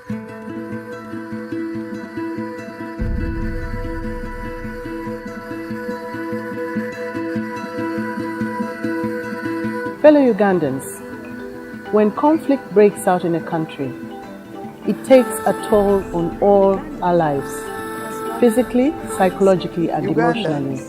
Fellow Ugandans, when conflict breaks out in a country, it takes a toll on all our lives, physically, psychologically, and emotionally.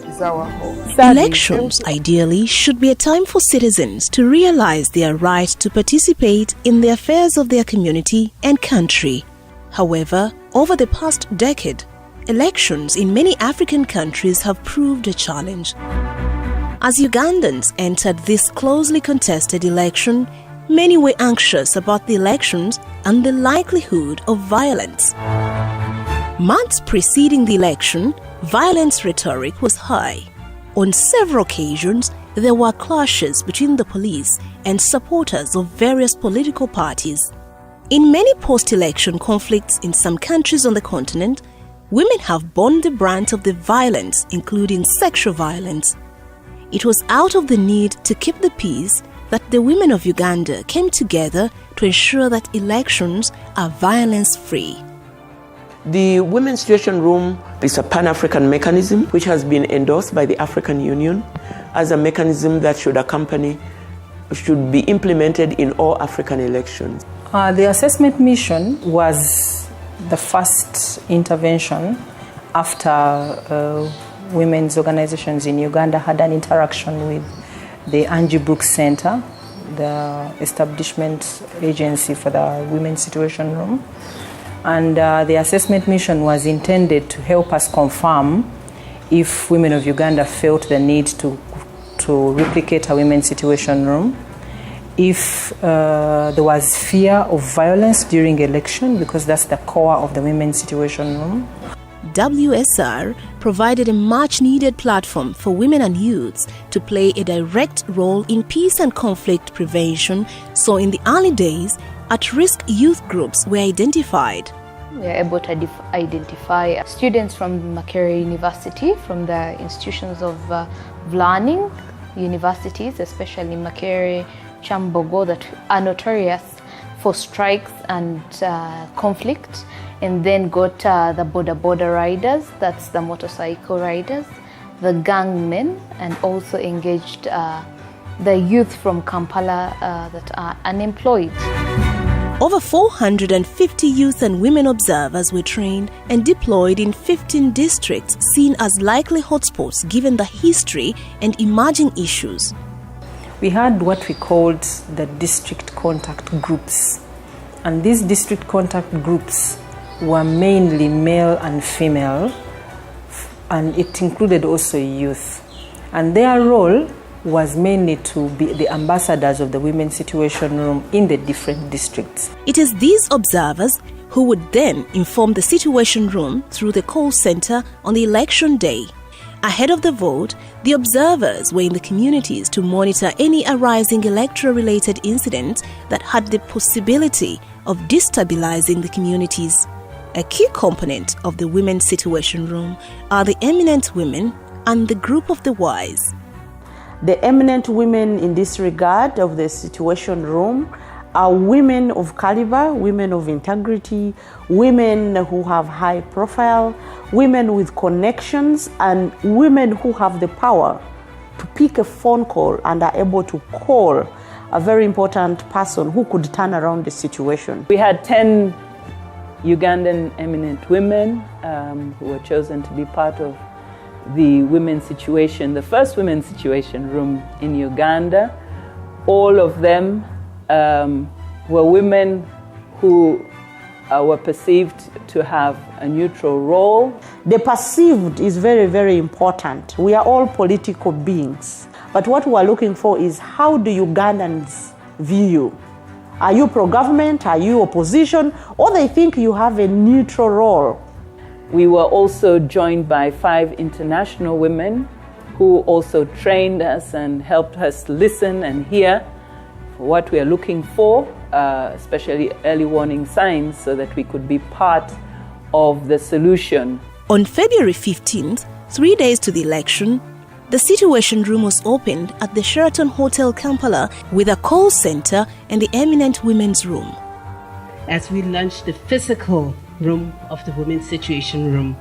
Elections, ideally, should be a time for citizens to realize their right to participate in the affairs of their community and country. However, over the past decade, elections in many African countries have proved a challenge. As Ugandans entered this closely contested election, many were anxious about the elections and the likelihood of violence. Months preceding the election, violence rhetoric was high. On several occasions, there were clashes between the police and supporters of various political parties. In many post-election conflicts in some countries on the continent, women have borne the brunt of the violence, including sexual violence. It was out of the need to keep the peace that the women of Uganda came together to ensure that elections are violence-free. The Women's Situation Room is a Pan-African mechanism which has been endorsed by the African Union as a mechanism that should be implemented in all African elections. The assessment mission was the first intervention after women's organizations in Uganda had an interaction with the Angie Brooks Center, the establishment agency for the Women's Situation Room. And the assessment mission was intended to help us confirm if women of Uganda felt the need to replicate a Women's Situation Room, if there was fear of violence during election, because that's the core of the Women's Situation Room. WSR provided a much-needed platform for women and youths to play a direct role in peace and conflict prevention, so in the early days, at-risk youth groups were identified. We are able to identify students from Makerere University, from the institutions of learning universities, especially Makerere, Chambogo, that are notorious for strikes and conflict. And then got the border riders, that's the motorcycle riders, the gangmen, and also engaged the youth from Kampala that are unemployed. Over 450 youth and women observers were trained and deployed in 15 districts seen as likely hotspots given the history and emerging issues. We had what we called the district contact groups. And these district contact groups were mainly male and female, and it included also youth. And their role was mainly to be the ambassadors of the Women's Situation Room in the different districts. It is these observers who would then inform the Situation Room through the call center on the election day. Ahead of the vote, the observers were in the communities to monitor any arising electoral-related incidents that had the possibility of destabilizing the communities. A key component of the Women's Situation Room are the eminent women and the group of the wise. The eminent women in this regard of the Situation Room are women of caliber, women of integrity, women who have high profile, women with connections, and women who have the power to pick a phone call and are able to call a very important person who could turn around the situation. We had 10 Ugandan eminent women who were chosen to be part of the Women's Situation, the first Women's Situation Room in Uganda. All of them were women who were perceived to have a neutral role. The perceived is very, very important. We are all political beings. But what we are looking for is, how do Ugandans view you? Are you pro-government? Are you opposition? Or they think you have a neutral role? We were also joined by 5 international women who also trained us and helped us listen and hear what we are looking for, especially early warning signs, so that we could be part of the solution. On February 15th, 3 days to the election, the Situation Room was opened at the Sheraton Hotel Kampala with a call center and the Eminent Women's Room. as we launch the physical room of the Women's Situation Room.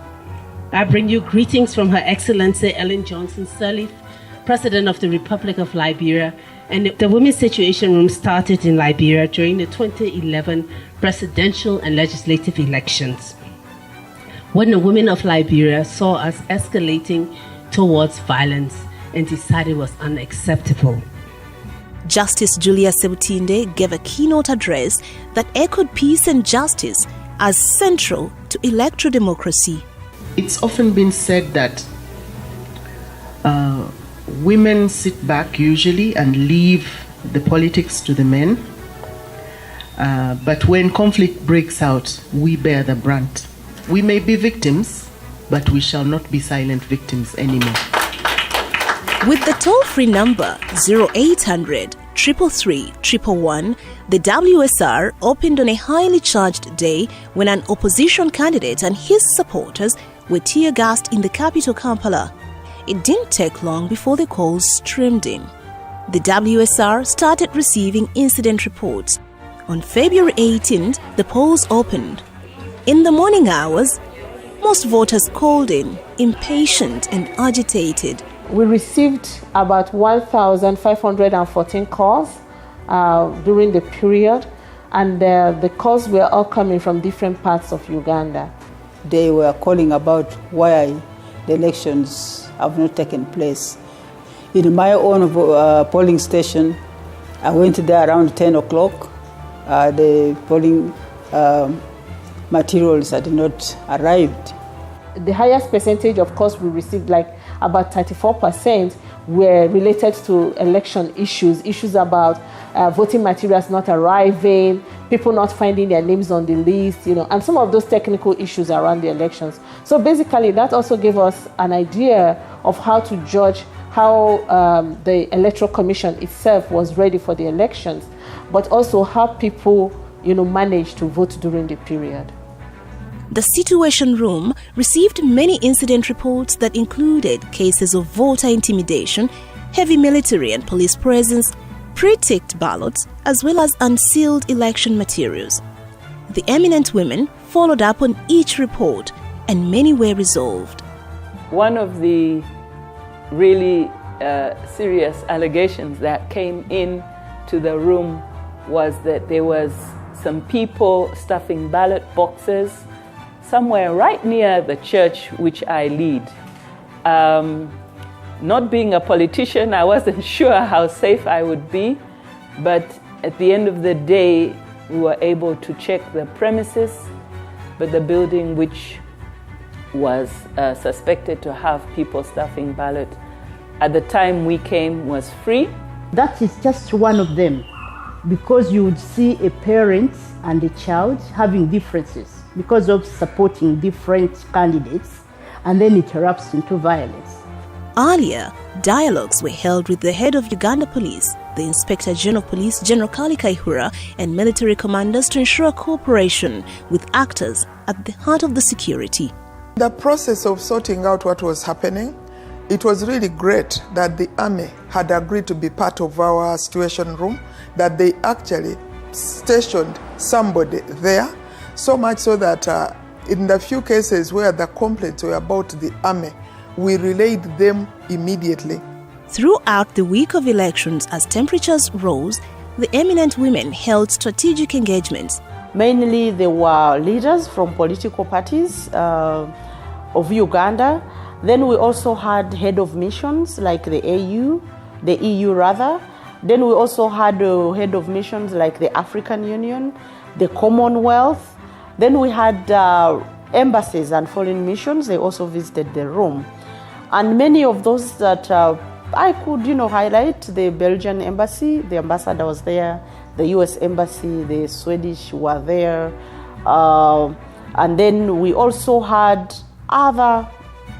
I bring you greetings from Her Excellency Ellen Johnson Sirleaf, President of the Republic of Liberia. And the Women's Situation Room started in Liberia during the 2011 presidential and legislative elections, when the women of Liberia saw us escalating towards violence and decided it was unacceptable. Justice Julia Sebutinde gave a keynote address that echoed peace and justice as central to electoral democracy. It's often been said that women sit back usually and leave the politics to the men. But when conflict breaks out, we bear the brunt. We may be victims, but we shall not be silent victims anymore. With the toll-free number 0800 333 111, the WSR opened on a highly charged day when an opposition candidate and his supporters were tear-gassed in the capital Kampala. It didn't take long before the calls streamed in. The WSR started receiving incident reports. On February 18th, the polls opened. In the morning hours, most voters called in, impatient and agitated. We received about 1,514 calls during the period, and the calls were all coming from different parts of Uganda. They were calling about why the elections have not taken place. In my own polling station, I went there around 10 o'clock. The polling materials had not arrived. The highest percentage of calls we received, like about 34%, were related to election issues about voting materials not arriving, people not finding their names on the list, and some of those technical issues around the elections. So basically, that also gave us an idea of how to judge how the Electoral Commission itself was ready for the elections, but also how people, managed to vote during the period. The Situation Room received many incident reports that included cases of voter intimidation, heavy military and police presence, pre-ticked ballots, as well as unsealed election materials. The eminent women followed up on each report, and many were resolved. One of the really serious allegations that came in to the room was that there was some people stuffing ballot boxes somewhere right near the church which I lead. Not being a politician, I wasn't sure how safe I would be, but at the end of the day, we were able to check the premises, but the building which was suspected to have people stuffing ballot at the time we came was free. That is just one of them, because you would see a parent and a child having differences because of supporting different candidates, and then it erupts into violence. Earlier, dialogues were held with the head of Uganda Police, the Inspector General of Police, General Kali Kaihura, and military commanders to ensure cooperation with actors at the heart of the security. The process of sorting out what was happening, it was really great that the army had agreed to be part of our situation room, that they actually stationed somebody there, so much so that in the few cases where the complaints were about the army, we relayed them immediately. Throughout the week of elections, as temperatures rose, the eminent women held strategic engagements. Mainly, there were leaders from political parties of Uganda. Then we also had head of missions like the EU. Then we also had head of missions like the African Union, the Commonwealth. Then we had embassies and foreign missions. They also visited the room. And many of those that I could, highlight, the Belgian embassy, the ambassador was there, the US embassy, the Swedish were there. And then we also had other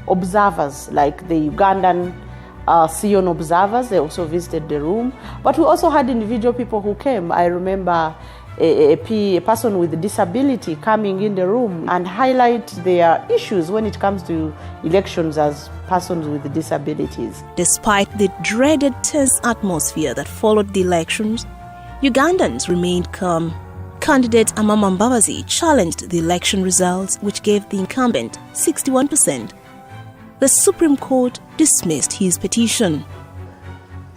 observers, like the Ugandan Sion observers. They also visited the room. But we also had individual people who came. I remember a person with a disability coming in the room and highlight their issues when it comes to elections as persons with disabilities. Despite the dreaded tense atmosphere that followed the elections, Ugandans remained calm candidate Amama Mbabazi challenged the election results, which gave the incumbent 61%. The Supreme Court dismissed his petition.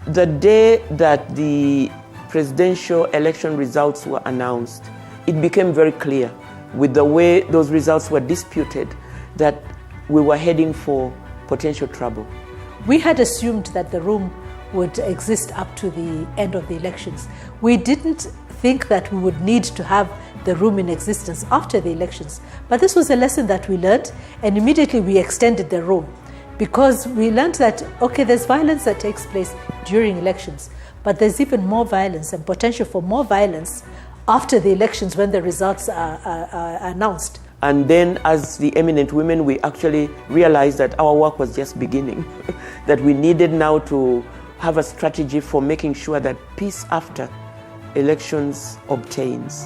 The day that the presidential election results were announced, it became very clear with the way those results were disputed that we were heading for potential trouble. We had assumed that the room would exist up to the end of the elections. We didn't think that we would need to have the room in existence after the elections. But this was a lesson that we learned, and immediately we extended the room, because we learned that, okay, there's violence that takes place during elections, but there's even more violence and potential for more violence after the elections when the results are announced. And then as the eminent women, we actually realized that our work was just beginning, that we needed now to have a strategy for making sure that peace after elections obtains.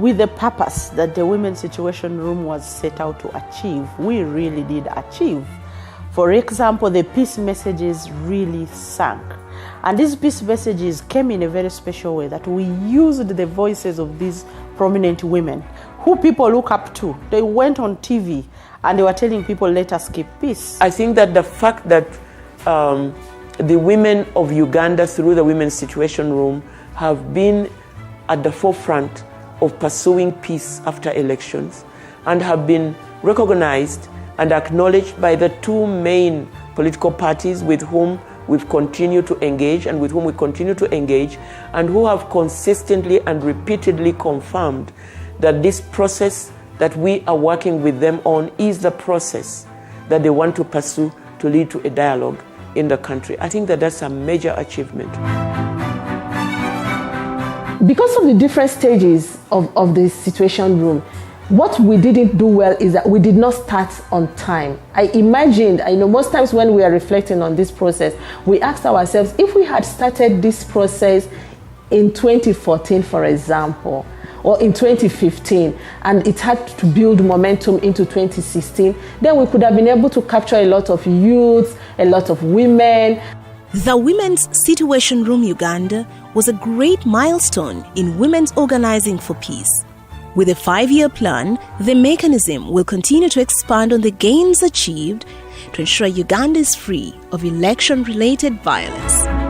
With the purpose that the Women's Situation Room was set out to achieve, we really did achieve. For example, the peace messages really sank. And these peace messages came in a very special way, that we used the voices of these prominent women who people look up to. They went on TV and they were telling people, let us keep peace. I think that the fact that the women of Uganda through the Women's Situation Room have been at the forefront of pursuing peace after elections and have been recognized and acknowledged by the two main political parties with whom we've continued to engage and with whom we continue to engage, and who have consistently and repeatedly confirmed that this process that we are working with them on is the process that they want to pursue to lead to a dialogue in the country. I think that that's a major achievement. Because of the different stages of the Situation Room, what we didn't do well is that we did not start on time. I know most times when we are reflecting on this process, we asked ourselves, if we had started this process in 2014, for example, or in 2015, and it had to build momentum into 2016, then we could have been able to capture a lot of youth, a lot of women. The Women's Situation Room Uganda was a great milestone in women's organizing for peace. With a 5-year plan, the mechanism will continue to expand on the gains achieved to ensure Uganda is free of election-related violence.